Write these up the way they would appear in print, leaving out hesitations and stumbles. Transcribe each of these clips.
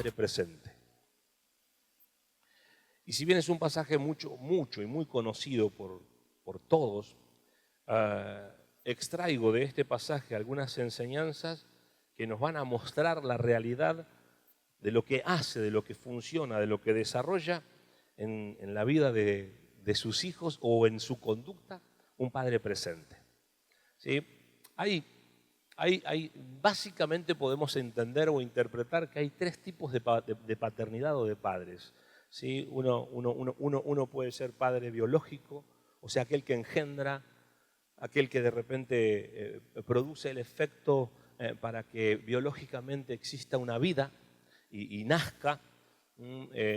Padre presente. Y si bien es un pasaje mucho y muy conocido por todos, extraigo de este pasaje algunas enseñanzas que nos van a mostrar la realidad de lo que hace, de lo que funciona, de lo que desarrolla en la vida de sus hijos o en su conducta un padre presente. ¿Sí? Básicamente podemos entender o interpretar que hay tres tipos de paternidad o de padres. ¿Sí? Uno puede ser padre biológico, o sea, aquel que engendra, aquel que de repente produce el efecto para que biológicamente exista una vida y nazca.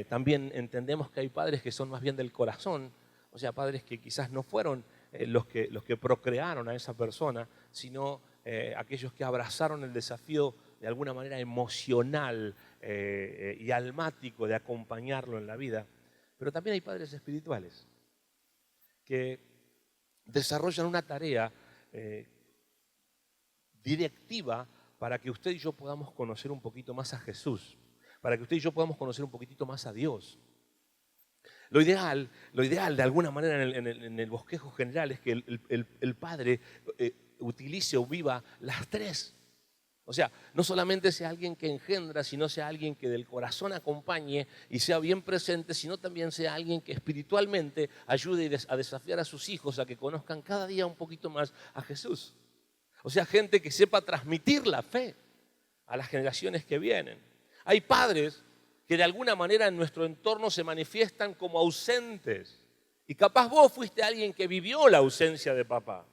También entendemos que hay padres que son más bien del corazón, o sea, padres que quizás no fueron los que procrearon a esa persona, sino aquellos que abrazaron el desafío de alguna manera emocional y almático de acompañarlo en la vida. Pero también hay padres espirituales que desarrollan una tarea directiva para que usted y yo podamos conocer un poquito más a Jesús, para que usted y yo podamos conocer un poquitito más a Dios. Lo ideal de alguna manera en el bosquejo general es que el padre utilice o viva las tres. O sea, no solamente sea alguien que engendra, sino sea alguien que del corazón acompañe y sea bien presente, sino también sea alguien que espiritualmente ayude a desafiar a sus hijos a que conozcan cada día un poquito más a Jesús. O sea, gente que sepa transmitir la fe a las generaciones que vienen. Hay padres que de alguna manera en nuestro entorno se manifiestan como ausentes. Y capaz vos fuiste alguien que vivió la ausencia de papá.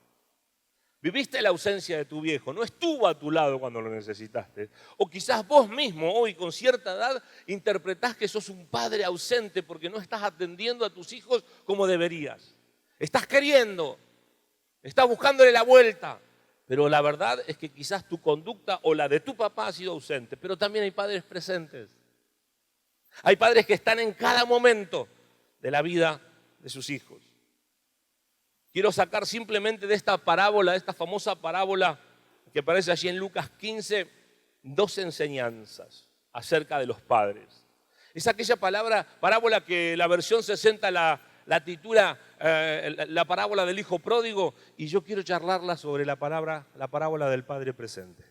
Viviste la ausencia de tu viejo, no estuvo a tu lado cuando lo necesitaste. O quizás vos mismo hoy con cierta edad interpretás que sos un padre ausente porque no estás atendiendo a tus hijos como deberías. Estás queriendo, estás buscándole la vuelta. Pero la verdad es que quizás tu conducta o la de tu papá ha sido ausente. Pero también hay padres presentes. Hay padres que están en cada momento de la vida de sus hijos. Quiero sacar simplemente de esta parábola, de esta famosa parábola que aparece allí en Lucas 15, dos enseñanzas acerca de los padres. Es aquella parábola que la versión 60 la titula la parábola del hijo pródigo, y yo quiero charlarla sobre la parábola del padre presente.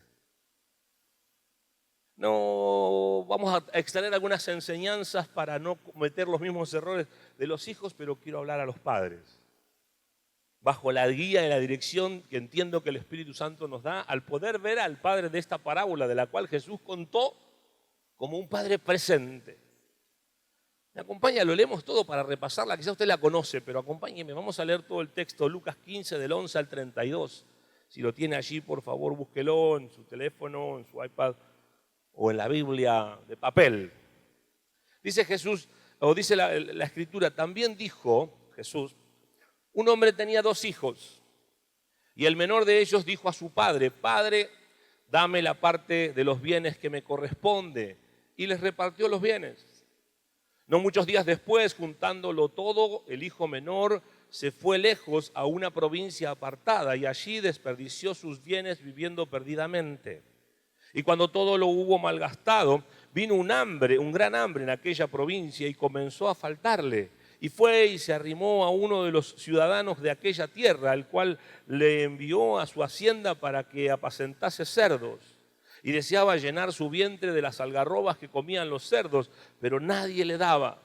No vamos a extraer algunas enseñanzas para no cometer los mismos errores de los hijos, pero quiero hablar a los padres, bajo la guía y la dirección que entiendo que el Espíritu Santo nos da al poder ver al padre de esta parábola, de la cual Jesús contó como un padre presente. Me acompaña, lo leemos todo para repasarla, quizás usted la conoce, pero acompáñeme, vamos a leer todo el texto, Lucas 15 del 11 al 32. Si lo tiene allí, por favor, búsquelo en su teléfono, en su iPad o en la Biblia de papel. Dice Jesús, o dice la Escritura, también dijo Jesús: un hombre tenía dos hijos, y el menor de ellos dijo a su padre: Padre, dame la parte de los bienes que me corresponde. Y les repartió los bienes. No muchos días después, juntándolo todo, el hijo menor se fue lejos a una provincia apartada y allí desperdició sus bienes viviendo perdidamente. Y cuando todo lo hubo malgastado, vino un gran hambre en aquella provincia y comenzó a faltarle. Y fue y se arrimó a uno de los ciudadanos de aquella tierra, al cual le envió a su hacienda para que apacentase cerdos. Y deseaba llenar su vientre de las algarrobas que comían los cerdos, pero nadie le daba.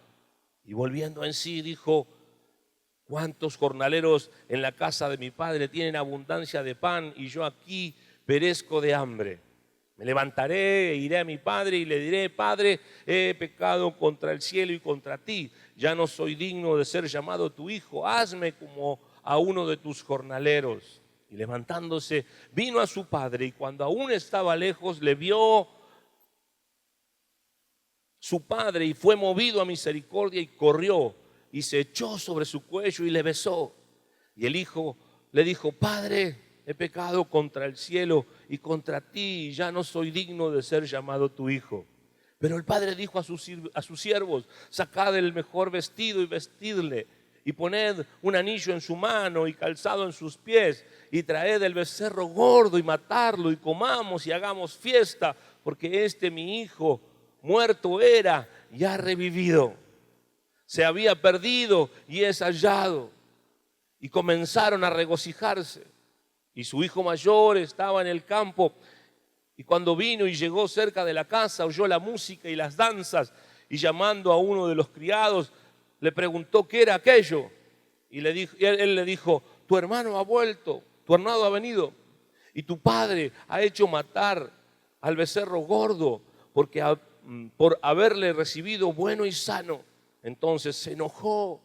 Y volviendo en sí dijo: ¿cuántos jornaleros en la casa de mi padre tienen abundancia de pan y yo aquí perezco de hambre? Me levantaré e iré a mi padre y le diré: Padre, he pecado contra el cielo y contra ti. Ya no soy digno de ser llamado tu hijo. Hazme como a uno de tus jornaleros. Y levantándose, vino a su padre, y cuando aún estaba lejos, le vio su padre y fue movido a misericordia y corrió y se echó sobre su cuello y le besó. Y el hijo le dijo: Padre, he pecado contra el cielo y contra ti, y ya no soy digno de ser llamado tu hijo. Pero el padre dijo a sus siervos: sacad el mejor vestido y vestidle, y poned un anillo en su mano y calzado en sus pies, y traed el becerro gordo y matadlo, y comamos y hagamos fiesta, porque mi hijo muerto era y ha revivido. Se había perdido y es hallado. Y comenzaron a regocijarse. Y su hijo mayor estaba en el campo. Y cuando vino y llegó cerca de la casa, oyó la música y las danzas. Y llamando a uno de los criados, le preguntó qué era aquello. Y él le dijo, tu hermano ha vuelto, tu hermano ha venido. Y tu padre ha hecho matar al becerro gordo por haberle recibido bueno y sano. Entonces se enojó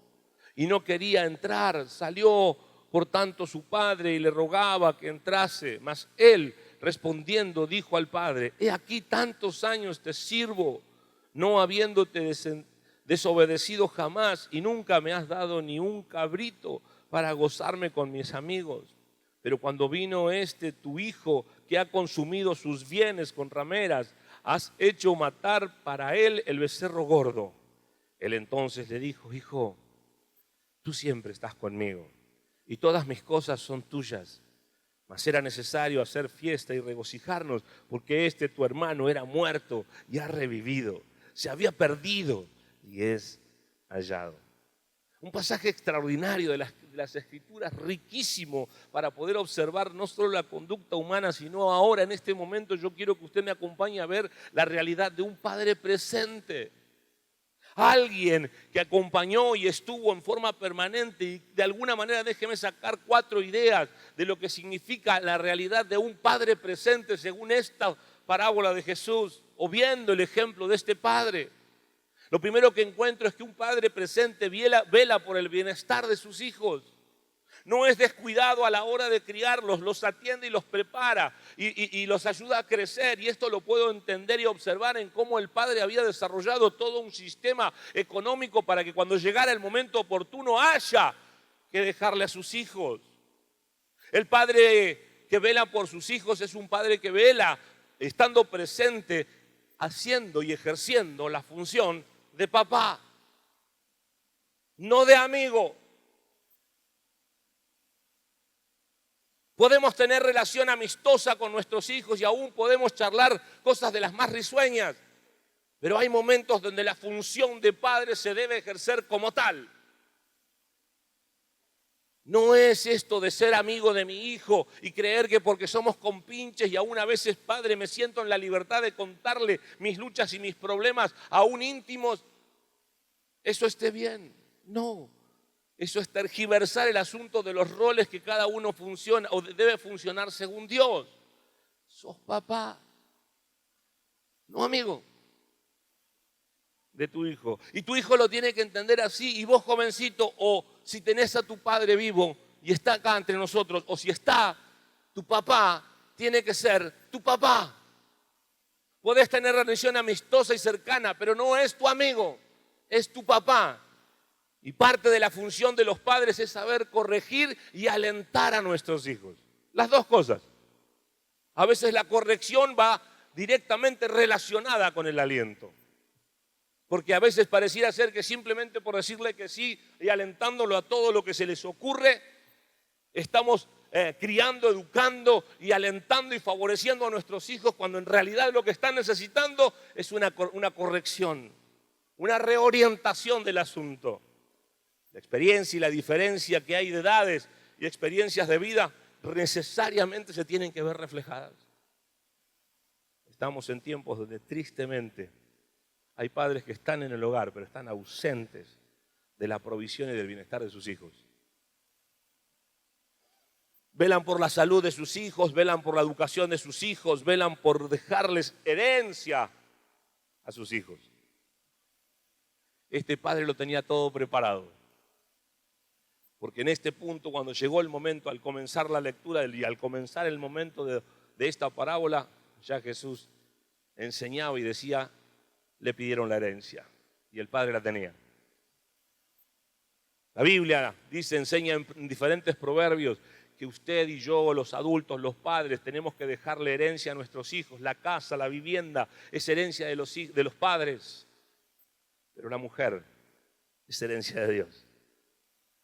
y no quería entrar. Salió por tanto su padre y le rogaba que entrase. Mas él, respondiendo, dijo al padre, he aquí tantos años te sirvo, no habiéndote desobedecido jamás, y nunca me has dado ni un cabrito para gozarme con mis amigos. Pero cuando vino tu hijo, que ha consumido sus bienes con rameras, has hecho matar para él el becerro gordo. Él entonces le dijo, hijo, tú siempre estás conmigo y todas mis cosas son tuyas. Mas era necesario hacer fiesta y regocijarnos, porque tu hermano era muerto y ha revivido. Se había perdido y es hallado. Un pasaje extraordinario de las Escrituras, riquísimo para poder observar no solo la conducta humana, sino ahora, en este momento, yo quiero que usted me acompañe a ver la realidad de un padre presente. Alguien que acompañó y estuvo en forma permanente, y de alguna manera déjeme sacar 4 ideas de lo que significa la realidad de un padre presente según esta parábola de Jesús, o viendo el ejemplo de este padre. Lo primero que encuentro es que un padre presente vela por el bienestar de sus hijos. No es descuidado a la hora de criarlos, los atiende y los prepara y los ayuda a crecer. Y esto lo puedo entender y observar en cómo el padre había desarrollado todo un sistema económico para que cuando llegara el momento oportuno haya que dejarle a sus hijos. El padre que vela por sus hijos es un padre que vela estando presente, haciendo y ejerciendo la función de papá, no de amigo. Podemos tener relación amistosa con nuestros hijos y aún podemos charlar cosas de las más risueñas, pero hay momentos donde la función de padre se debe ejercer como tal. No es esto de ser amigo de mi hijo y creer que porque somos compinches y aún a veces, padre, me siento en la libertad de contarle mis luchas y mis problemas aún íntimos, eso esté bien. No, eso es tergiversar el asunto de los roles que cada uno funciona o debe funcionar según Dios. Sos papá, no amigo de tu hijo. Y tu hijo lo tiene que entender así. Y vos, jovencito, o si tenés a tu padre vivo y está acá entre nosotros, o si está tu papá, tiene que ser tu papá. Podés tener relación amistosa y cercana, pero no es tu amigo, es tu papá. Y parte de la función de los padres es saber corregir y alentar a nuestros hijos. Las dos cosas. A veces la corrección va directamente relacionada con el aliento. Porque a veces pareciera ser que simplemente por decirle que sí y alentándolo a todo lo que se les ocurre, estamos criando, educando y alentando y favoreciendo a nuestros hijos, cuando en realidad lo que están necesitando es una corrección, una reorientación del asunto. La experiencia y la diferencia que hay de edades y experiencias de vida necesariamente se tienen que ver reflejadas. Estamos en tiempos donde tristemente hay padres que están en el hogar, pero están ausentes de la provisión y del bienestar de sus hijos. Velan por la salud de sus hijos, velan por la educación de sus hijos, velan por dejarles herencia a sus hijos. Este padre lo tenía todo preparado. Porque en este punto, cuando llegó el momento, al comenzar la lectura y al comenzar el momento de esta parábola, ya Jesús enseñaba y decía, le pidieron la herencia y el padre la tenía. La Biblia dice, enseña en diferentes proverbios que usted y yo, los adultos, los padres, tenemos que dejarle herencia a nuestros hijos. La casa, la vivienda es herencia de los padres, pero la mujer es herencia de Dios.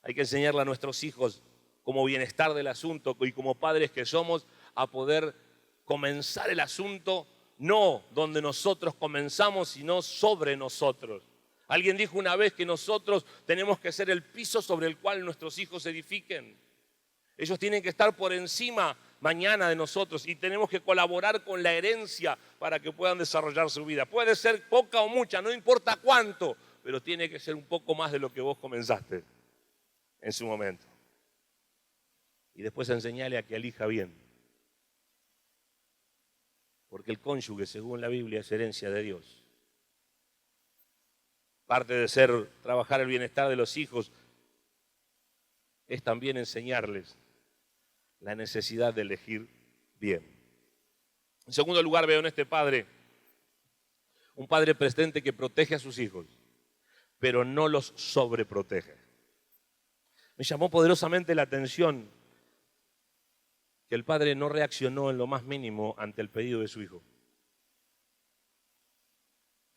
Hay que enseñarle a nuestros hijos como bienestar del asunto y como padres que somos a poder comenzar el asunto no donde nosotros comenzamos, sino sobre nosotros. Alguien dijo una vez que nosotros tenemos que ser el piso sobre el cual nuestros hijos se edifiquen. Ellos tienen que estar por encima mañana de nosotros y tenemos que colaborar con la herencia para que puedan desarrollar su vida. Puede ser poca o mucha, no importa cuánto, pero tiene que ser un poco más de lo que vos comenzaste en su momento. Y después enseñale a que elija bien. Porque el cónyuge, según la Biblia, es herencia de Dios. Parte de trabajar el bienestar de los hijos, es también enseñarles la necesidad de elegir bien. En segundo lugar, veo en este padre un padre presente que protege a sus hijos, pero no los sobreprotege. Me llamó poderosamente la atención que el padre no reaccionó en lo más mínimo ante el pedido de su hijo.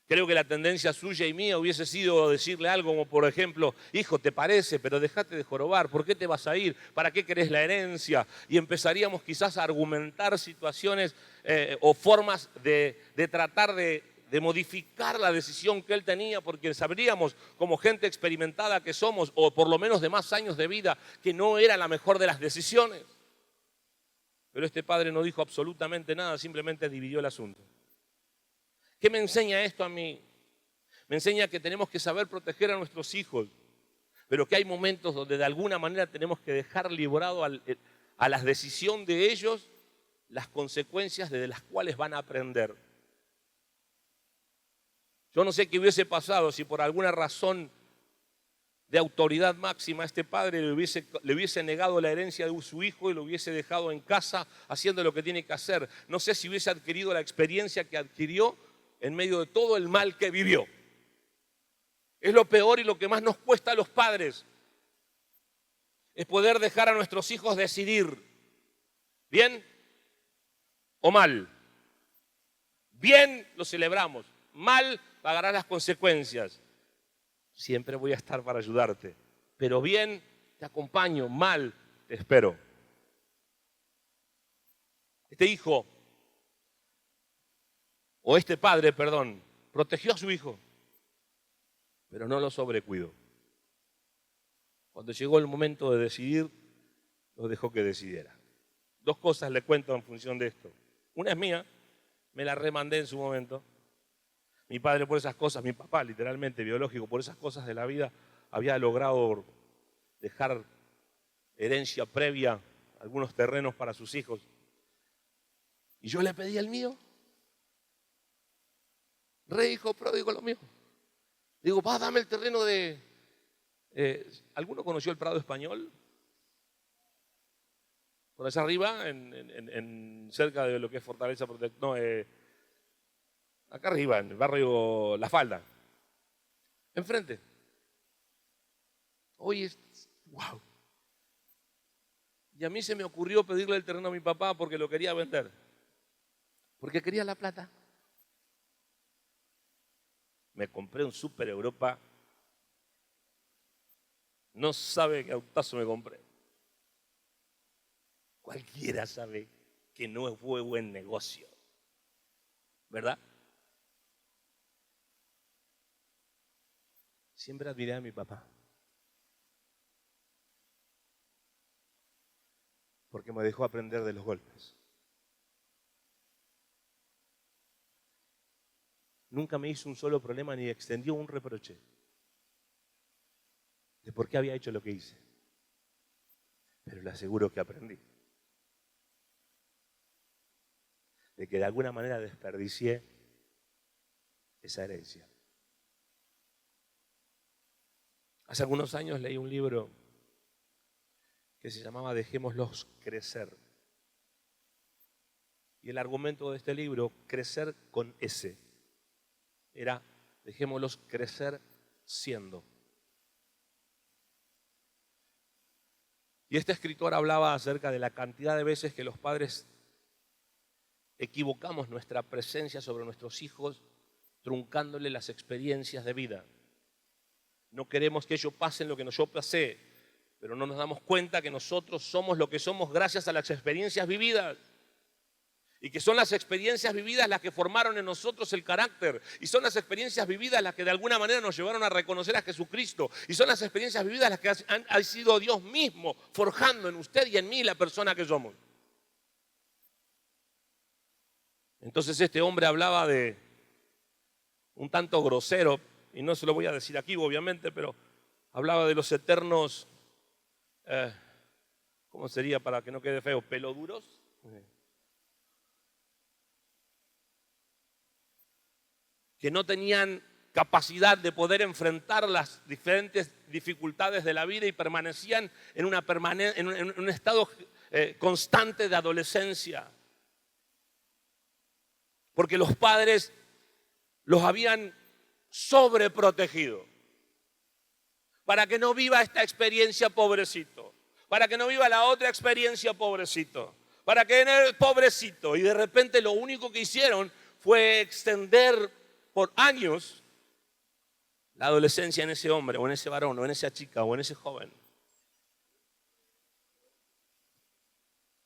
Creo que la tendencia suya y mía hubiese sido decirle algo como, por ejemplo, hijo, ¿te parece? Pero dejate de jorobar, ¿por qué te vas a ir? ¿Para qué querés la herencia? Y empezaríamos quizás a argumentar situaciones o formas de tratar de modificar la decisión que él tenía, porque sabríamos, como gente experimentada que somos, o por lo menos de más años de vida, que no era la mejor de las decisiones. Pero este padre no dijo absolutamente nada, simplemente dividió el asunto. ¿Qué me enseña esto a mí? Me enseña que tenemos que saber proteger a nuestros hijos, pero que hay momentos donde de alguna manera tenemos que dejar librado a la decisión de ellos las consecuencias de las cuales van a aprender. Yo no sé qué hubiese pasado si por alguna razón de autoridad máxima este padre le hubiese negado la herencia de su hijo y lo hubiese dejado en casa haciendo lo que tiene que hacer. No sé si hubiese adquirido la experiencia que adquirió en medio de todo el mal que vivió. Es lo peor y lo que más nos cuesta a los padres. Es poder dejar a nuestros hijos decidir bien o mal. Bien lo celebramos, mal pagarás las consecuencias. Siempre voy a estar para ayudarte, pero bien te acompaño, mal te espero. Este hijo, o este padre, perdón, protegió a su hijo, pero no lo sobrecuidó. Cuando llegó el momento de decidir, lo dejó que decidiera. Dos cosas le cuento en función de esto. Una es mía, me la remandé en su momento. Mi padre por esas cosas, mi papá literalmente biológico, por esas cosas de la vida, había logrado dejar herencia previa, algunos terrenos para sus hijos. Y yo le pedí el mío. Re hijo pródigo lo mío. Digo, va, dame el terreno de... ¿Alguno conoció el Prado Español? Por allá arriba, cerca de lo que es Fortaleza Protectora. Acá arriba, en el barrio La Falda. Enfrente. Oye, wow. Y a mí se me ocurrió pedirle el terreno a mi papá porque lo quería vender. Porque quería la plata. Me compré un Super Europa. No sabe qué autazo me compré. Cualquiera sabe que no fue buen negocio. ¿Verdad? Siempre admiré a mi papá. Porque me dejó aprender de los golpes. Nunca me hizo un solo problema ni extendió un reproche de por qué había hecho lo que hice. Pero le aseguro que aprendí. De que de alguna manera desperdicié esa herencia. Hace algunos años leí un libro que se llamaba Dejémoslos crecer. Y el argumento de este libro, crecer con S, era dejémoslos crecer siendo. Y este escritor hablaba acerca de la cantidad de veces que los padres equivocamos nuestra presencia sobre nuestros hijos, truncándole las experiencias de vida. No queremos que ellos pasen lo que yo pasé, pero no nos damos cuenta que nosotros somos lo que somos gracias a las experiencias vividas. Y que son las experiencias vividas las que formaron en nosotros el carácter. Y son las experiencias vividas las que de alguna manera nos llevaron a reconocer a Jesucristo. Y son las experiencias vividas las que ha sido Dios mismo forjando en usted y en mí la persona que somos. Entonces este hombre hablaba de un tanto grosero, y no se lo voy a decir aquí obviamente, pero hablaba de los eternos, ¿cómo sería para que no quede feo? ¿Peloduros? Que no tenían capacidad de poder enfrentar las diferentes dificultades de la vida y permanecían en un estado constante de adolescencia. Porque los padres los habían sobreprotegido. Para que no viva esta experiencia, pobrecito. Para que no viva la otra experiencia, pobrecito. Para que pobrecito. Y de repente lo único que hicieron fue extender por años la adolescencia en ese hombre, o en ese varón, o en esa chica, o en ese joven.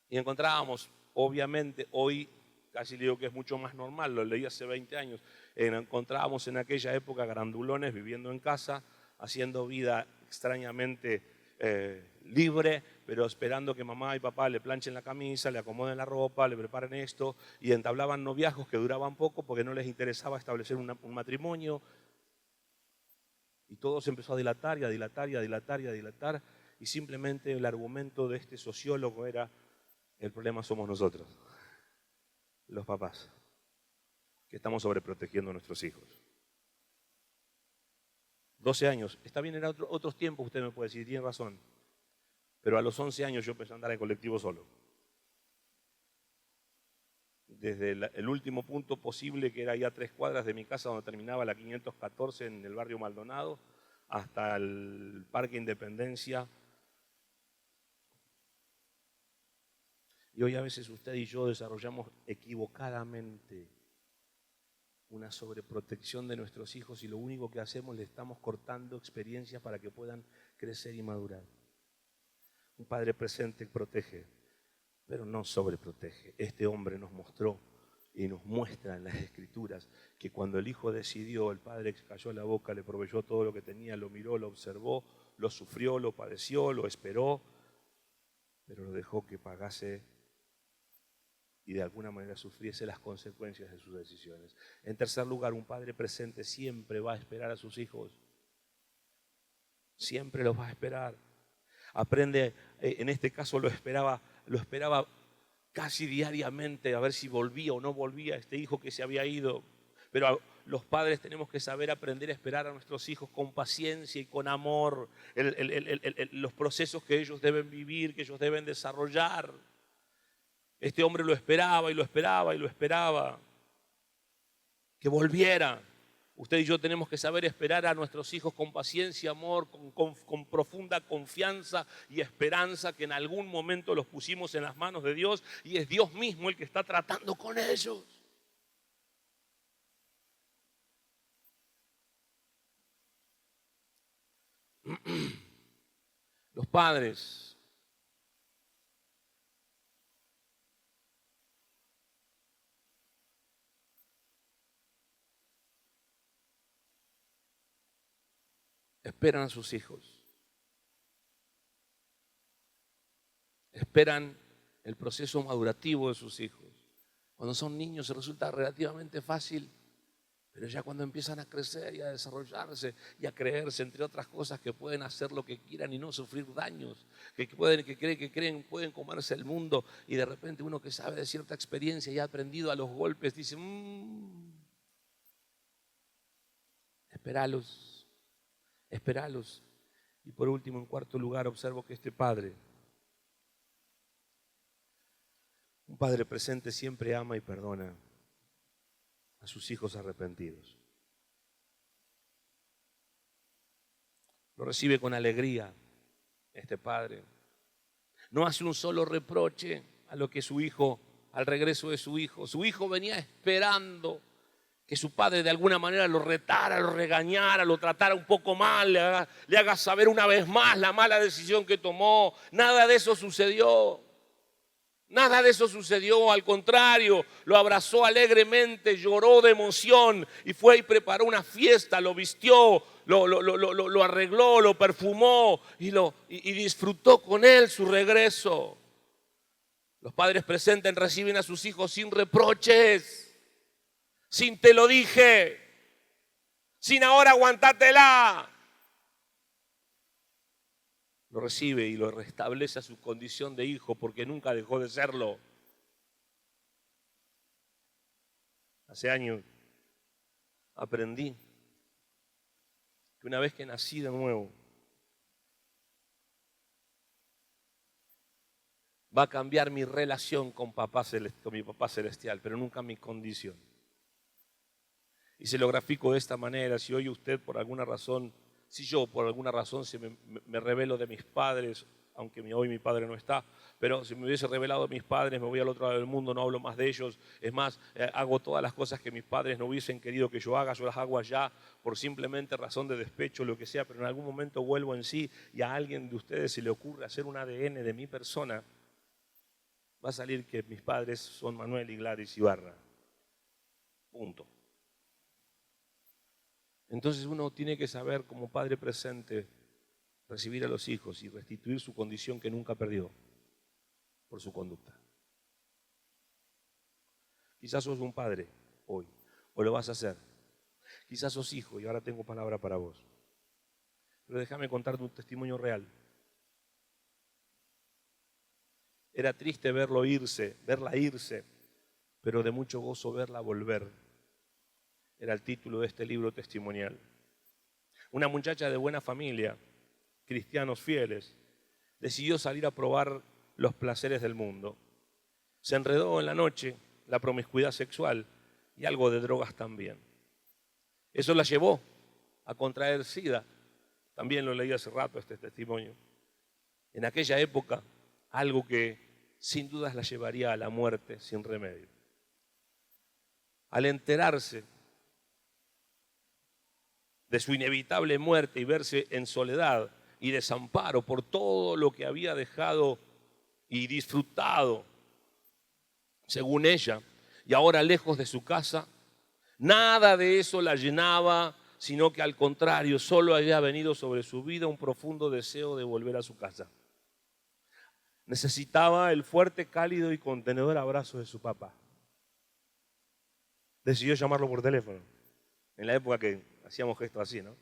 Y encontrábamos, obviamente, hoy, casi digo que es mucho más normal, lo leí hace 20 años, encontrábamos en aquella época grandulones viviendo en casa, haciendo vida extrañamente libre, pero esperando que mamá y papá le planchen la camisa, le acomoden la ropa, le preparen esto, y entablaban noviazgos que duraban poco porque no les interesaba establecer un matrimonio. Y todo se empezó a dilatar y a dilatar y a dilatar y a dilatar, y simplemente el argumento de este sociólogo era: el problema somos nosotros, los papás, que estamos sobreprotegiendo a nuestros hijos. 12 años, está bien, eran otros tiempos, usted me puede decir, tiene razón. Pero a los 11 años yo empecé a andar en colectivo solo. Desde el último punto posible, que era ahí a 3 cuadras de mi casa, donde terminaba la 514 en el barrio Maldonado, hasta el Parque Independencia. Y hoy a veces usted y yo desarrollamos equivocadamente una sobreprotección de nuestros hijos, y lo único que hacemos, le estamos cortando experiencias para que puedan crecer y madurar. Un padre presente protege, pero no sobreprotege. Este hombre nos mostró y nos muestra en las Escrituras que cuando el hijo decidió, el padre cayó la boca, le proveyó todo lo que tenía, lo miró, lo observó, lo sufrió, lo padeció, lo esperó, pero lo dejó que pagase y de alguna manera sufriese las consecuencias de sus decisiones. En tercer lugar, un padre presente siempre va a esperar a sus hijos. Siempre los va a esperar. Aprende, en este caso lo esperaba casi diariamente, a ver si volvía o no volvía este hijo que se había ido. Pero los padres tenemos que saber aprender a esperar a nuestros hijos con paciencia y con amor, los procesos que ellos deben vivir, que ellos deben desarrollar. Este hombre lo esperaba y lo esperaba y lo esperaba, que volviera. Usted y yo tenemos que saber esperar a nuestros hijos con paciencia, amor, con profunda confianza y esperanza, que en algún momento los pusimos en las manos de Dios y es Dios mismo el que está tratando con ellos. Los padres esperan a sus hijos, esperan el proceso madurativo de sus hijos. Cuando son niños se resulta relativamente fácil, pero ya cuando empiezan a crecer y a desarrollarse y a creerse, entre otras cosas, que pueden hacer lo que quieran y no sufrir daños, que creen pueden comerse el mundo, y de repente uno que sabe de cierta experiencia y ha aprendido a los golpes dice: esperalos. Y por último, en cuarto lugar, observo que este padre, un padre presente, siempre ama y perdona a sus hijos arrepentidos. Lo recibe con alegría este padre. No hace un solo reproche a lo que su hijo, al regreso de su hijo venía esperando que su padre de alguna manera lo retara, lo regañara, lo tratara un poco mal, le haga saber una vez más la mala decisión que tomó. Nada de eso sucedió. Nada de eso sucedió, al contrario, lo abrazó alegremente, lloró de emoción y fue y preparó una fiesta, lo vistió, lo arregló, lo perfumó y disfrutó con él su regreso. Los padres presentes reciben a sus hijos sin reproches, sin te lo dije, sin ahora aguantátela. Lo recibe y lo restablece a su condición de hijo porque nunca dejó de serlo. Hace años aprendí que una vez que nací de nuevo, va a cambiar mi relación con mi papá celestial, pero nunca mi condición. Y se lo grafico de esta manera: si hoy usted por alguna razón, si yo por alguna razón me revelo de mis padres, aunque hoy mi padre no está, pero si me hubiese revelado de mis padres, me voy al otro lado del mundo, no hablo más de ellos. Es más, hago todas las cosas que mis padres no hubiesen querido que yo haga, yo las hago allá por simplemente razón de despecho, lo que sea, pero en algún momento vuelvo en sí y a alguien de ustedes se le ocurre hacer un ADN de mi persona, va a salir que mis padres son Manuel y Gladys Ibarra. Punto. Entonces uno tiene que saber como padre presente recibir a los hijos y restituir su condición que nunca perdió por su conducta. Quizás sos un padre hoy, o lo vas a hacer. Quizás sos hijo y ahora tengo palabra para vos. Pero déjame contarte un testimonio real. Era triste verla irse, pero de mucho gozo verla volver. Era el título de este libro testimonial. Una muchacha de buena familia, cristianos fieles, decidió salir a probar los placeres del mundo. Se enredó en la noche la promiscuidad sexual y algo de drogas también. Eso la llevó a contraer SIDA. También lo leí hace rato este testimonio. En aquella época, algo que sin dudas la llevaría a la muerte sin remedio. Al enterarse de su inevitable muerte y verse en soledad y desamparo por todo lo que había dejado y disfrutado, según ella, y ahora lejos de su casa, nada de eso la llenaba, sino que al contrario, solo había venido sobre su vida un profundo deseo de volver a su casa. Necesitaba el fuerte, cálido y contenedor abrazo de su papá. Decidió llamarlo por teléfono. En la época que hacíamos gestos así, ¿no?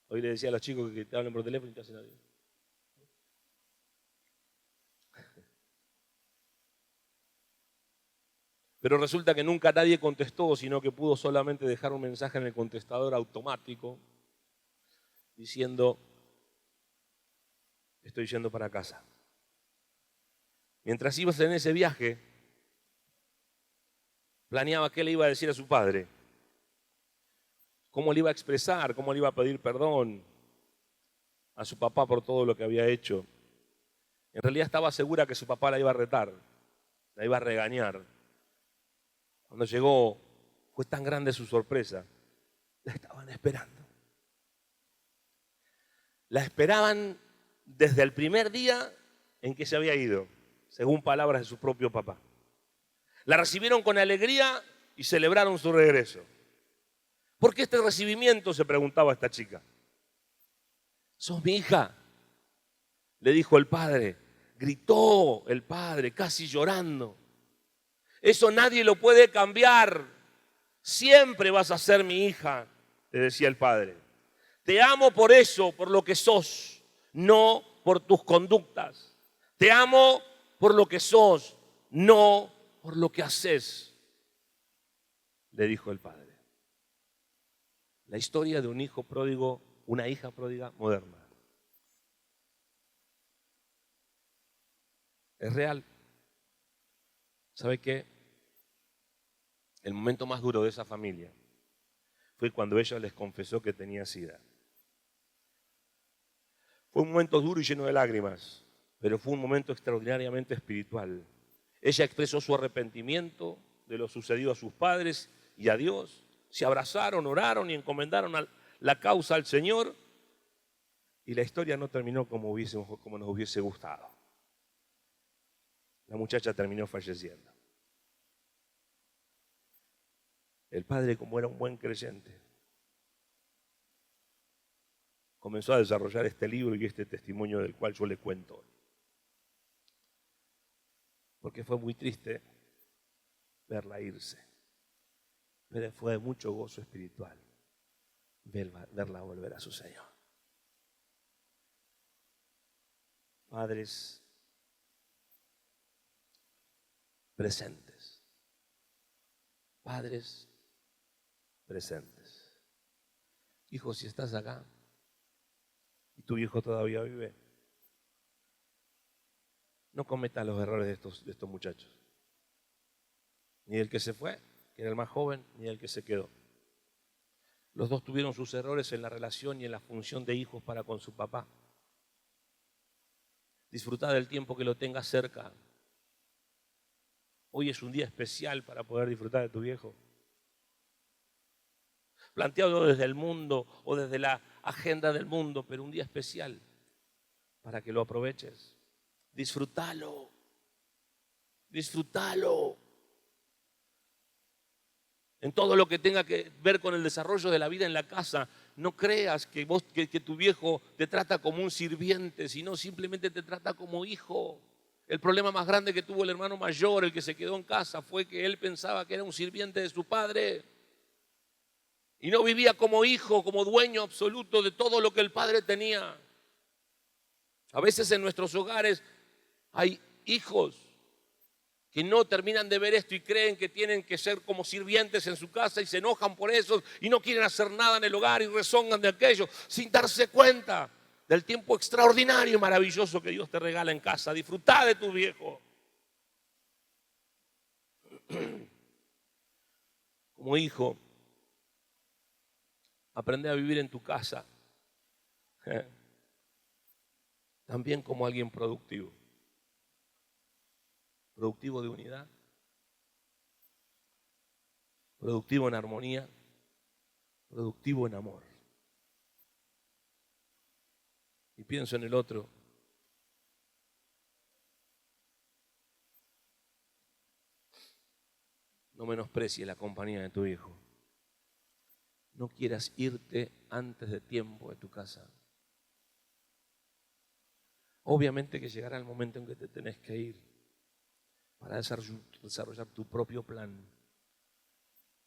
Hoy le decía a los chicos que te hablen por teléfono y te hacen así. Pero resulta que nunca nadie contestó, sino que pudo solamente dejar un mensaje en el contestador automático diciendo: estoy yendo para casa. Mientras ibas en ese viaje, planeaba qué le iba a decir a su padre, cómo le iba a expresar, cómo le iba a pedir perdón a su papá por todo lo que había hecho. En realidad estaba segura que su papá la iba a retar, la iba a regañar. Cuando llegó, fue tan grande su sorpresa, la estaban esperando. La esperaban desde el primer día en que se había ido, según palabras de su propio papá. La recibieron con alegría y celebraron su regreso. ¿Por qué este recibimiento?, se preguntaba esta chica. ¿Sos mi hija?, le dijo el padre. Gritó el padre, casi llorando. Eso nadie lo puede cambiar. Siempre vas a ser mi hija, le decía el padre. Te amo por eso, por lo que sos, no por tus conductas. Te amo por lo que sos, no por lo que haces, le dijo el padre. La historia de un hijo pródigo, una hija pródiga moderna. Es real. ¿Sabe qué? El momento más duro de esa familia fue cuando ella les confesó que tenía SIDA. Fue un momento duro y lleno de lágrimas, pero fue un momento extraordinariamente espiritual. Ella expresó su arrepentimiento de lo sucedido a sus padres y a Dios. Se abrazaron, oraron y encomendaron la causa al Señor. Y la historia no terminó como nos hubiese gustado. la muchacha terminó falleciendo. El padre, como era un buen creyente, comenzó a desarrollar este libro y este testimonio del cual yo le cuento hoy. Porque fue muy triste verla irse, pero fue de mucho gozo espiritual verla volver a su Señor. Padres presentes. Padres presentes. Hijo, si estás acá y tu hijo todavía vive, no cometas los errores de estos muchachos. Ni del que se fue, que era el más joven, ni del que se quedó. Los dos tuvieron sus errores en la relación y en la función de hijos para con su papá. Disfrutá del tiempo que lo tengas cerca. Hoy es un día especial para poder disfrutar de tu viejo. Planteado desde el mundo o desde la agenda del mundo, pero un día especial para que lo aproveches. Disfrútalo. Disfrútalo. En todo lo que tenga que ver con el desarrollo de la vida en la casa, no creas que tu viejo te trata como un sirviente, sino simplemente te trata como hijo. El problema más grande que tuvo el hermano mayor, el que se quedó en casa, fue que él pensaba que era un sirviente de su padre. Y no vivía como hijo, como dueño absoluto de todo lo que el padre tenía. A veces en nuestros hogares hay hijos que no terminan de ver esto y creen que tienen que ser como sirvientes en su casa y se enojan por eso y no quieren hacer nada en el hogar y rezongan de aquello sin darse cuenta del tiempo extraordinario y maravilloso que Dios te regala en casa. Disfrutá de tu viejo. Como hijo, aprende a vivir en tu casa. También como alguien productivo. Productivo de unidad. Productivo en armonía. Productivo en amor. Y pienso en el otro. No menosprecies la compañía de tu hijo. No quieras irte antes de tiempo de tu casa. Obviamente que llegará el momento en que te tenés que ir para desarrollar tu propio plan.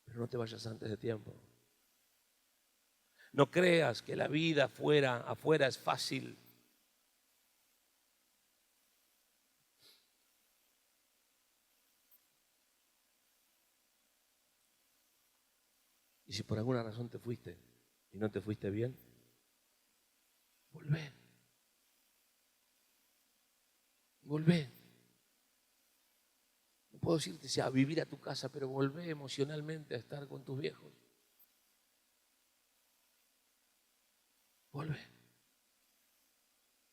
Pero no te vayas antes de tiempo. No creas que la vida afuera es fácil. Y si por alguna razón te fuiste y no te fuiste bien, volvé. Volvé. No puedo decirte a vivir a tu casa, pero volvé emocionalmente a estar con tus viejos. Volvé.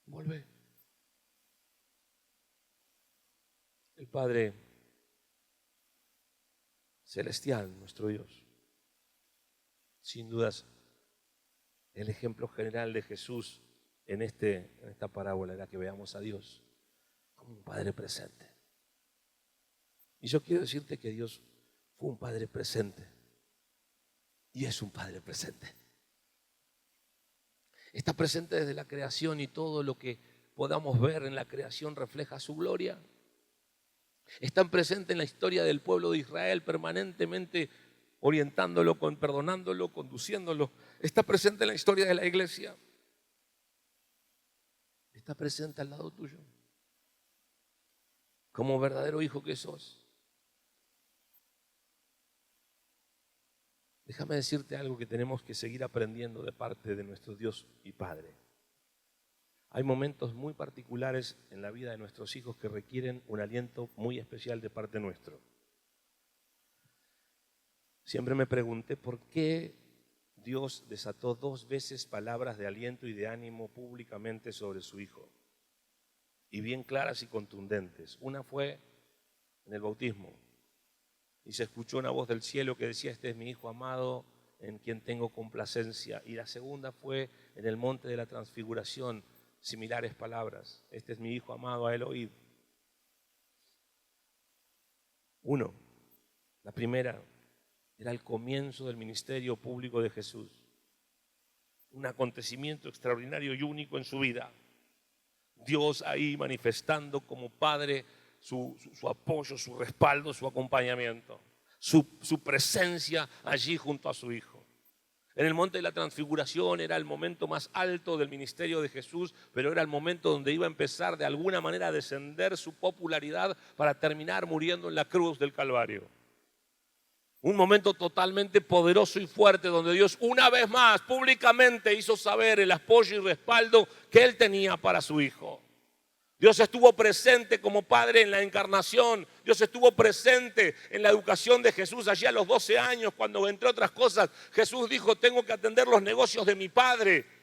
Volvé. El Padre Celestial, nuestro Dios, sin dudas, el ejemplo general de Jesús en esta parábola era que veamos a Dios como un Padre presente. Y yo quiero decirte que Dios fue un Padre presente y es un Padre presente. Está presente desde la creación y todo lo que podamos ver en la creación refleja su gloria. Está presente en la historia del pueblo de Israel, permanentemente orientándolo, perdonándolo, conduciéndolo. Está presente en la historia de la iglesia. Está presente al lado tuyo. Como verdadero hijo que sos. Déjame decirte algo que tenemos que seguir aprendiendo de parte de nuestro Dios y Padre. Hay momentos muy particulares en la vida de nuestros hijos que requieren un aliento muy especial de parte nuestro. Siempre me pregunté por qué Dios desató 2 veces palabras de aliento y de ánimo públicamente sobre su hijo. Y bien claras y contundentes. Una fue en el bautismo. Y se escuchó una voz del cielo que decía: este es mi hijo amado en quien tengo complacencia. Y la segunda fue en el monte de la transfiguración, similares palabras: este es mi hijo amado, a él oíd. Uno, la primera, era el comienzo del ministerio público de Jesús. Un acontecimiento extraordinario y único en su vida. Dios ahí manifestando como Padre su apoyo, su respaldo, su acompañamiento, su presencia allí junto a su Hijo. En el monte de la transfiguración era el momento más alto del ministerio de Jesús, pero era el momento donde iba a empezar de alguna manera a descender su popularidad para terminar muriendo en la cruz del Calvario. Un momento totalmente poderoso y fuerte donde Dios una vez más públicamente hizo saber el apoyo y respaldo que Él tenía para su Hijo. Dios estuvo presente como Padre en la encarnación. Dios estuvo presente en la educación de Jesús allí a los 12 años, cuando entre otras cosas Jesús dijo: tengo que atender los negocios de mi Padre.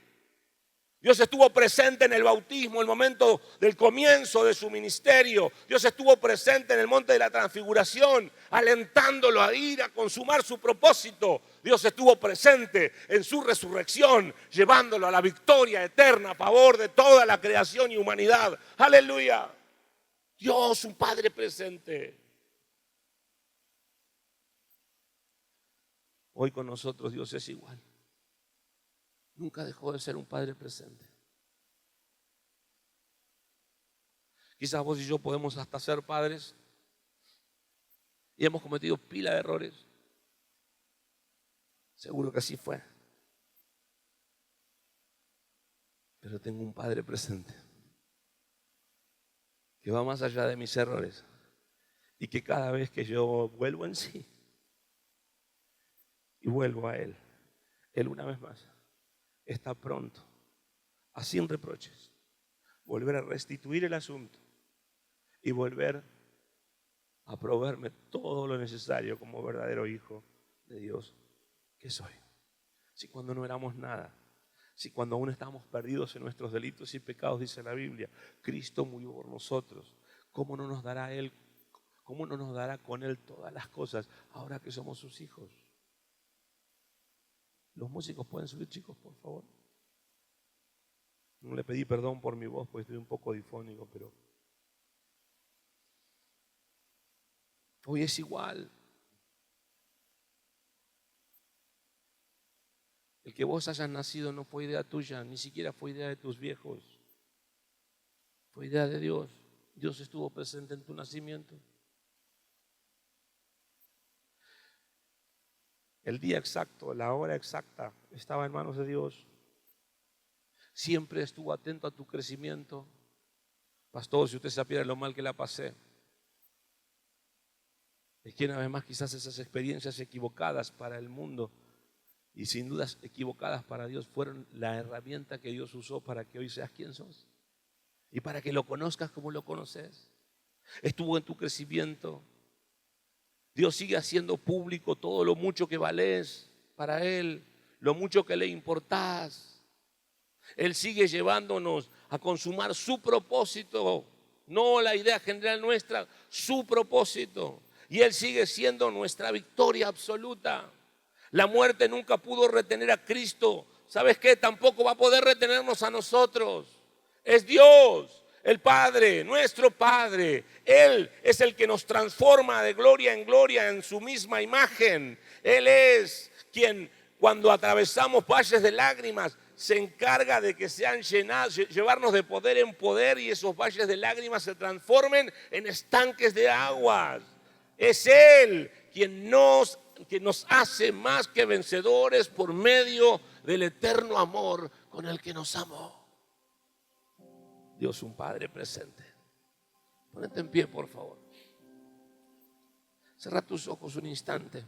Dios estuvo presente en el bautismo, el momento del comienzo de su ministerio. Dios estuvo presente en el monte de la transfiguración, alentándolo a ir a consumar su propósito. Dios estuvo presente en su resurrección, llevándolo a la victoria eterna a favor de toda la creación y humanidad. ¡Aleluya! Dios, un Padre presente. Hoy con nosotros Dios es igual. Nunca dejó de ser un Padre presente. Quizás vos y yo podemos hasta ser padres y hemos cometido pila de errores. Seguro que así fue. Pero tengo un Padre presente que va más allá de mis errores y que cada vez que yo vuelvo en sí y vuelvo a Él una vez más está pronto a sin reproches volver a restituir el asunto y volver a proveerme todo lo necesario como verdadero hijo de Dios que soy. Si cuando no éramos nada, si cuando aún estábamos perdidos en nuestros delitos y pecados, dice la Biblia, Cristo murió por nosotros, ¿cómo no nos dará Él, cómo no nos dará con Él todas las cosas ahora que somos sus hijos? Los músicos pueden subir, chicos, por favor. No le pedí perdón por mi voz, pues estoy un poco difónico, pero hoy es igual. El que vos hayas nacido no fue idea tuya, ni siquiera fue idea de tus viejos. Fue idea de Dios. Dios estuvo presente en tu nacimiento. El día exacto, la hora exacta, estaba en manos de Dios. Siempre estuvo atento a tu crecimiento. Pastor, si usted supiera lo mal que la pasé. Es que una vez más quizás esas experiencias equivocadas para el mundo y sin dudas equivocadas para Dios fueron la herramienta que Dios usó para que hoy seas quien sos y para que lo conozcas como lo conoces. Estuvo en tu crecimiento. Dios sigue haciendo público todo lo mucho que valés para Él, lo mucho que le importás. Él sigue llevándonos a consumar su propósito, no la idea general nuestra, su propósito. Y Él sigue siendo nuestra victoria absoluta. La muerte nunca pudo retener a Cristo. ¿Sabes qué? Tampoco va a poder retenernos a nosotros. Es Dios, el Padre, nuestro Padre. Él es el que nos transforma de gloria en gloria en su misma imagen. Él es quien, cuando atravesamos valles de lágrimas, se encarga de que sean llenados, llevarnos de poder en poder y esos valles de lágrimas se transformen en estanques de aguas. Es Él quien nos hace más que vencedores por medio del eterno amor con el que nos amó. Dios, un Padre presente. Ponete en pie, por favor. Cerra tus ojos un instante.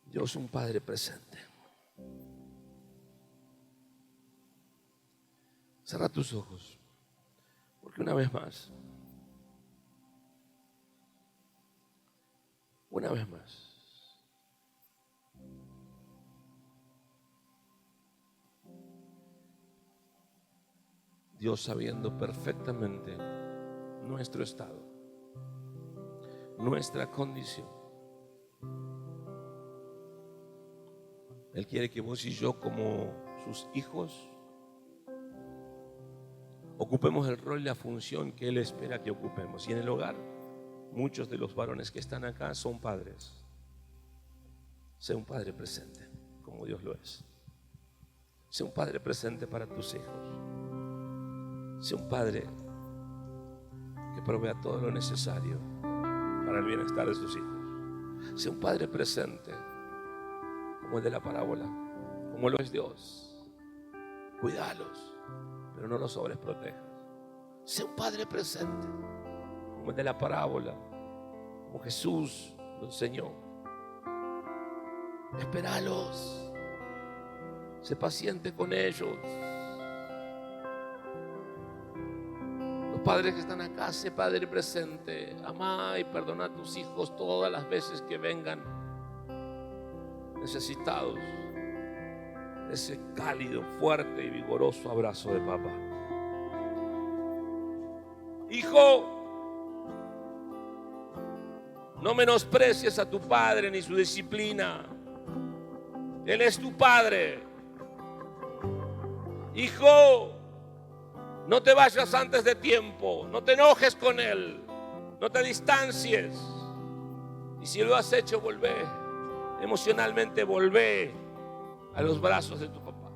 Dios, un Padre presente. Cerra tus ojos, porque una vez más, Dios, sabiendo perfectamente nuestro estado, nuestra condición, Él quiere que vos y yo, como sus hijos, ocupemos el rol y la función que Él espera que ocupemos. Y en el hogar, Muchos de los varones que están acá son padres. Sé un padre presente, como Dios lo es. Sé un padre presente para tus hijos. Sé un padre que provea todo lo necesario para el bienestar de sus hijos. Sé un padre presente, como el de la parábola, como lo es Dios. Cuídalos, pero no los sobreprotejas. Sé un padre presente, como el de la parábola, como Jesús lo enseñó. Espéralos, sé paciente con ellos. Los padres que están acá, sé padre presente. Amá y perdona a tus hijos todas las veces que vengan necesitados de ese cálido, fuerte y vigoroso abrazo de papá. Hijo, no menosprecies a tu padre ni su disciplina. Él es tu padre. Hijo, no te vayas antes de tiempo. No te enojes con él. No te distancies. Y si lo has hecho, volvé. Emocionalmente volvé a los brazos de tu papá.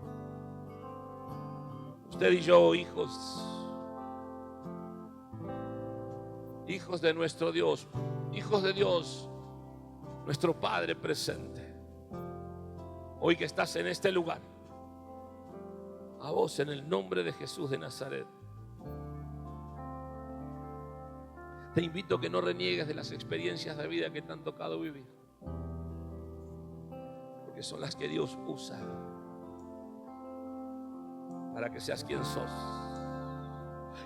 Usted y yo, hijos de nuestro Dios, hijos de Dios, nuestro Padre presente. Hoy que estás en este lugar, a vos en el nombre de Jesús de Nazaret, te invito a que no reniegues de las experiencias de vida que te han tocado vivir, porque son las que Dios usa para que seas quien sos.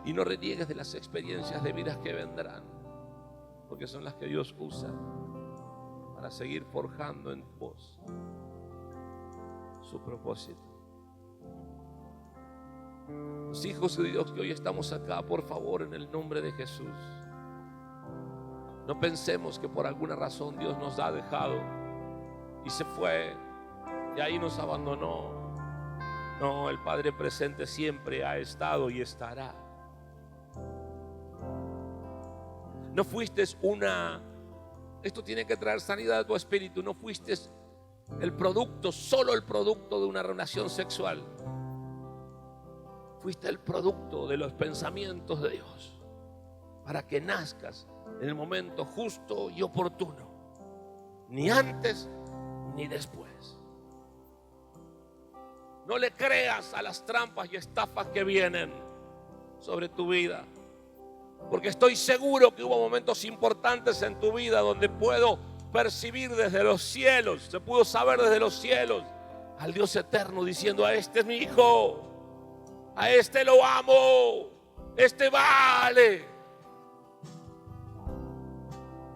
Y no reniegues de las experiencias de vidas que vendrán, porque son las que Dios usa para seguir forjando en vos su propósito. Los hijos de Dios que hoy estamos acá, por favor, en el nombre de Jesús, no pensemos que por alguna razón Dios nos ha dejado y se fue y ahí nos abandonó. No, el Padre presente siempre ha estado y estará. No fuiste esto tiene que traer sanidad a tu espíritu. No fuiste solo el producto de una relación sexual. Fuiste el producto de los pensamientos de Dios para que nazcas en el momento justo y oportuno, ni antes ni después. No le creas a las trampas y estafas que vienen sobre tu vida, porque estoy seguro que hubo momentos importantes en tu vida donde puedo percibir desde los cielos, se pudo saber desde los cielos al Dios eterno diciendo: a este es mi hijo, a este lo amo, este vale.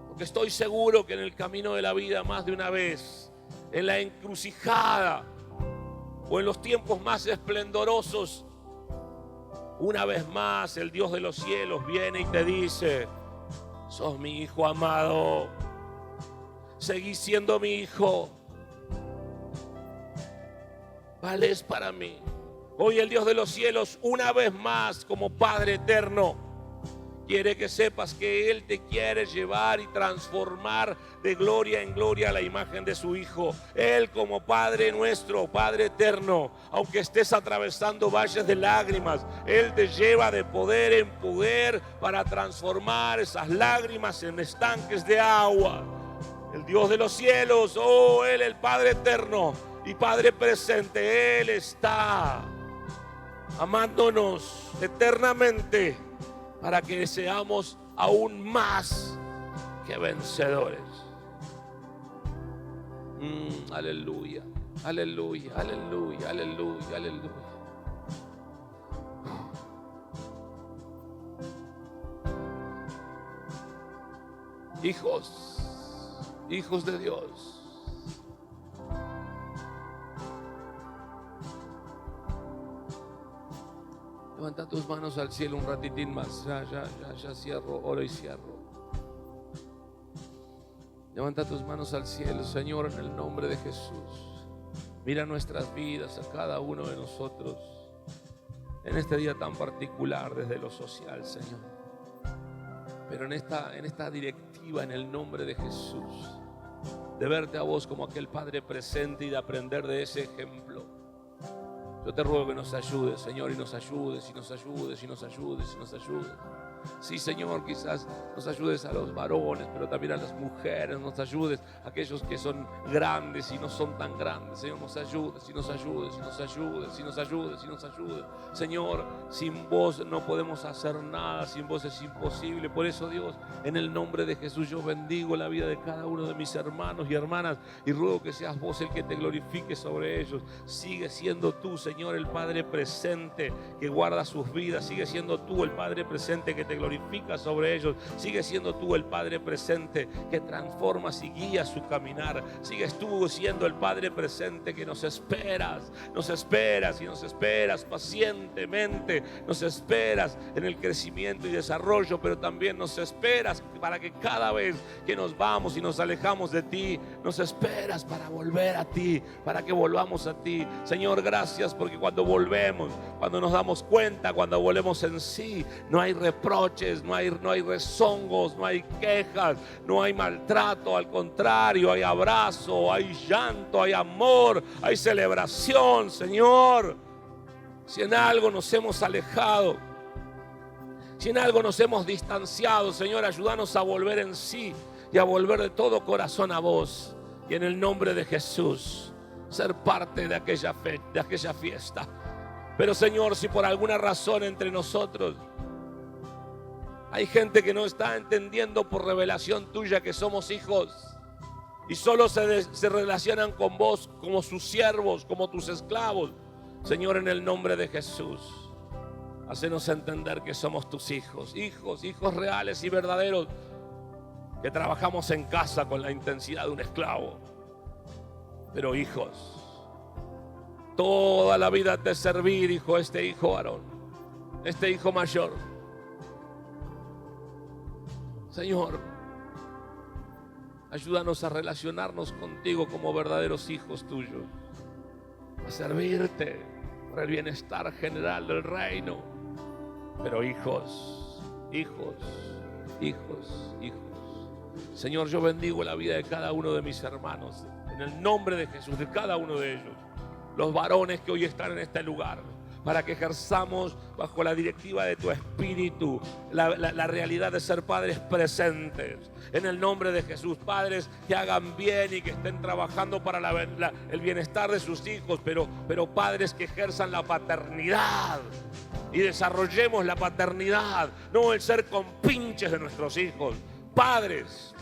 Porque estoy seguro que en el camino de la vida, más de una vez, en la encrucijada o en los tiempos más esplendorosos, una vez más el Dios de los cielos viene y te dice: sos mi hijo amado, seguís siendo mi hijo, vales para mí. Hoy el Dios de los cielos, una vez más, como Padre eterno, quiere que sepas que Él te quiere llevar y transformar de gloria en gloria a la imagen de su Hijo. Él, como Padre nuestro, Padre eterno, aunque estés atravesando valles de lágrimas, Él te lleva de poder en poder para transformar esas lágrimas en estanques de agua. El Dios de los cielos, oh, Él, el Padre eterno y Padre presente, Él está amándonos eternamente, para que seamos aún más que vencedores. Aleluya, aleluya, aleluya, aleluya, aleluya. Hijos de Dios, levanta tus manos al cielo un ratitín más. Ya cierro, oro y cierro. Levanta tus manos al cielo, Señor, en el nombre de Jesús. Mira nuestras vidas, a cada uno de nosotros, en este día tan particular, desde lo social, Señor. Pero en esta directiva, en el nombre de Jesús, de verte a vos como aquel Padre presente y de aprender de ese ejemplo, yo te ruego que nos ayudes, Señor, y nos ayudes, y nos ayudes, y nos ayudes, y nos ayudes. Sí, Señor, quizás nos ayudes a los varones, pero también a las mujeres, nos ayudes a aquellos que son grandes y no son tan grandes. Señor, nos ayudes, y nos ayudes, y nos ayudes, y nos ayudes, y nos ayudes. Señor, sin vos no podemos hacer nada, sin vos es imposible. Por eso, Dios, en el nombre de Jesús, yo bendigo la vida de cada uno de mis hermanos y hermanas y ruego que seas vos el que te glorifique sobre ellos. Sigue siendo tú, Señor, el Padre presente que guarda sus vidas. Sigue siendo tú el Padre presente que te glorifica sobre ellos. Sigue siendo tú el Padre presente que transformas y guías su caminar. Sigues tú siendo el Padre presente que nos esperas y nos esperas pacientemente. Nos esperas en el crecimiento y desarrollo, pero también nos esperas para que cada vez que nos vamos y nos alejamos de ti, nos esperas para volver a ti, para que volvamos a ti. Señor, gracias porque cuando volvemos, cuando nos damos cuenta, cuando volvemos en sí, no hay reproches, no hay rezongos, no hay quejas, no hay maltrato. Al contrario, hay abrazo, hay llanto, hay amor, hay celebración. Señor, si en algo nos hemos alejado, si en algo nos hemos distanciado, Señor, ayúdanos a volver en sí y a volver de todo corazón a vos. Y en el nombre de Jesús, ser parte de aquella fiesta. Pero, Señor, si por alguna razón entre nosotros hay gente que no está entendiendo por revelación tuya que somos hijos y solo se relacionan con vos como sus siervos, como tus esclavos, Señor, en el nombre de Jesús, hácenos entender que somos tus hijos reales y verdaderos, que trabajamos en casa con la intensidad de un esclavo, pero hijos. Toda la vida te servir, hijo, este hijo varón, este hijo mayor. Señor, ayúdanos a relacionarnos contigo como verdaderos hijos tuyos, a servirte por el bienestar general del reino, pero hijos. Señor, yo bendigo la vida de cada uno de mis hermanos, en el nombre de Jesús, de cada uno de ellos, los varones que hoy están en este lugar, para que ejerzamos bajo la directiva de tu Espíritu la realidad de ser padres presentes. En el nombre de Jesús, padres que hagan bien y que estén trabajando para el bienestar de sus hijos, pero padres que ejerzan la paternidad y desarrollemos la paternidad, no el ser compinches de nuestros hijos. Padres.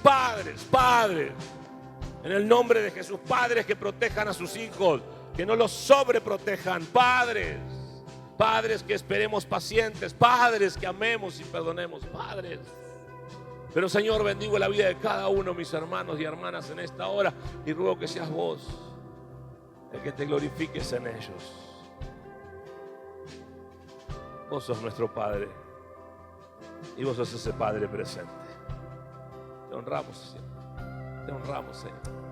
En el nombre de Jesús, padres que protejan a sus hijos, que no los sobreprotejan. Padres que esperemos pacientes, padres que amemos y perdonemos, padres. Pero, Señor, bendigo la vida de cada uno de mis hermanos y hermanas en esta hora y ruego que seas vos el que te glorifiques en ellos. Vos sos nuestro Padre y vos sos ese Padre presente. Te honramos, Señor. Te honramos, Señor.